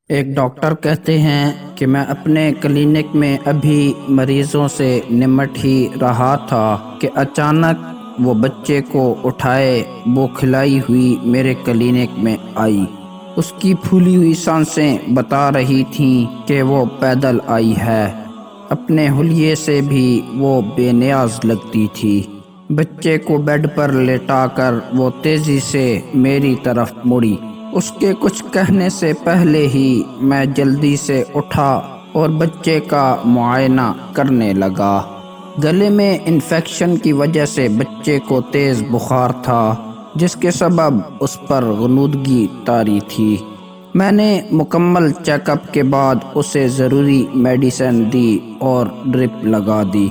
ایک ڈاکٹر کہتے ہیں کہ میں اپنے کلینک میں ابھی مریضوں سے نمٹ ہی رہا تھا کہ اچانک وہ بچے کو اٹھائے وہ کھلائی ہوئی میرے کلینک میں آئی۔ اس کی پھولی ہوئی سانسیں بتا رہی تھیں کہ وہ پیدل آئی ہے۔ اپنے حلیے سے بھی وہ بے نیاز لگتی تھی۔ بچے کو بیڈ پر لیٹا کر وہ تیزی سے میری طرف مڑی۔ اس کے کچھ کہنے سے پہلے ہی میں جلدی سے اٹھا اور بچے کا معائنہ کرنے لگا۔ گلے میں انفیکشن کی وجہ سے بچے کو تیز بخار تھا، جس کے سبب اس پر غنودگی طاری تھی۔ میں نے مکمل چیک اپ کے بعد اسے ضروری میڈیسن دی اور ڈرپ لگا دی۔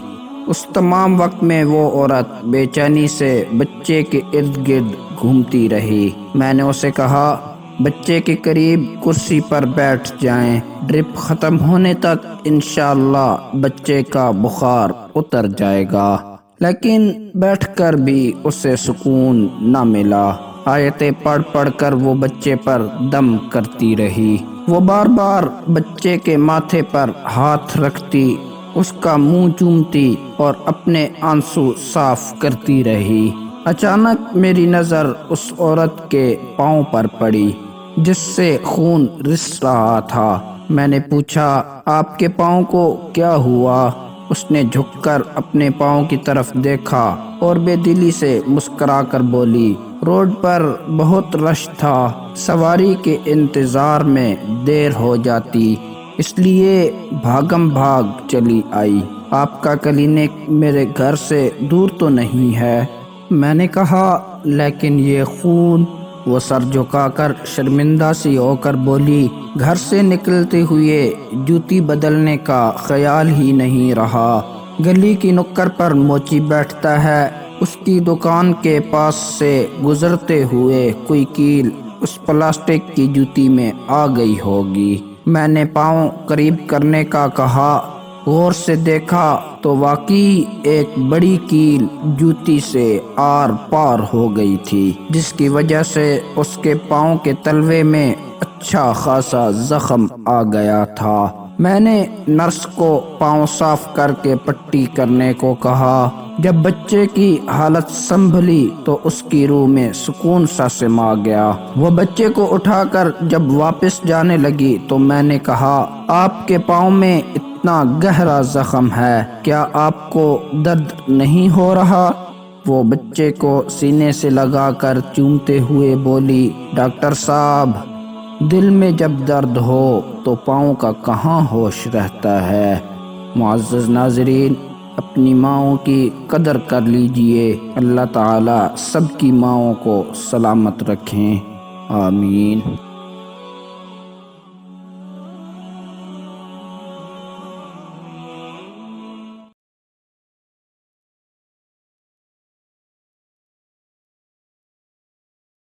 اس تمام وقت میں وہ عورت بے چینی سے بچے کے ارد گرد گھومتی رہی۔ میں نے اسے کہا، بچے کے قریب کرسی پر بیٹھ جائیں، ڈرپ ختم ہونے تک انشاءاللہ بچے کا بخار اتر جائے گا۔ لیکن بیٹھ کر بھی اسے سکون نہ ملا۔ آیتیں پڑھ پڑھ کر وہ بچے پر دم کرتی رہی۔ وہ بار بار بچے کے ماتھے پر ہاتھ رکھتی، اس کا منہ چومتی اور اپنے آنسو صاف کرتی رہی۔ اچانک میری نظر اس عورت کے پاؤں پر پڑی جس سے خون رس رہا تھا۔ میں نے پوچھا، آپ کے پاؤں کو کیا ہوا؟ اس نے جھک کر اپنے پاؤں کی طرف دیکھا اور بے دلی سے مسکرا کر بولی، روڈ پر بہت رش تھا، سواری کے انتظار میں دیر ہو جاتی، اس لیے بھاگم بھاگ چلی آئی۔ آپ کا کلینک میرے گھر سے دور تو نہیں ہے؟ میں نے کہا، لیکن یہ خون؟ وہ سر جھکا کر شرمندہ سی ہو کر بولی، گھر سے نکلتے ہوئے جوتی بدلنے کا خیال ہی نہیں رہا۔ گلی کی نکڑ پر موچی بیٹھتا ہے، اس کی دکان کے پاس سے گزرتے ہوئے کوئی کیل اس پلاسٹک کی جوتی میں آ گئی ہوگی۔ میں نے پاؤں قریب کرنے کا کہا، غور سے دیکھا تو واقعی ایک بڑی کیل جوتی سے آر پار ہو گئی تھی، جس کی وجہ سے اس کے پاؤں کے تلوے میں اچھا خاصا زخم آ گیا تھا۔ میں نے نرس کو پاؤں صاف کر کے پٹی کرنے کو کہا۔ جب بچے کی حالت سنبھلی تو اس کی روح میں سکون سا سما گیا۔ وہ بچے کو اٹھا کر جب واپس جانے لگی تو میں نے کہا، آپ کے پاؤں میں اتنا گہرا زخم ہے، کیا آپ کو درد نہیں ہو رہا؟ وہ بچے کو سینے سے لگا کر چومتے ہوئے بولی، ڈاکٹر صاحب، دل میں جب درد ہو تو پاؤں کا کہاں ہوش رہتا ہے۔ معزز ناظرین، اپنی ماؤں کی قدر کر لیجئے۔ اللہ تعالی سب کی ماؤں کو سلامت رکھیں، آمین۔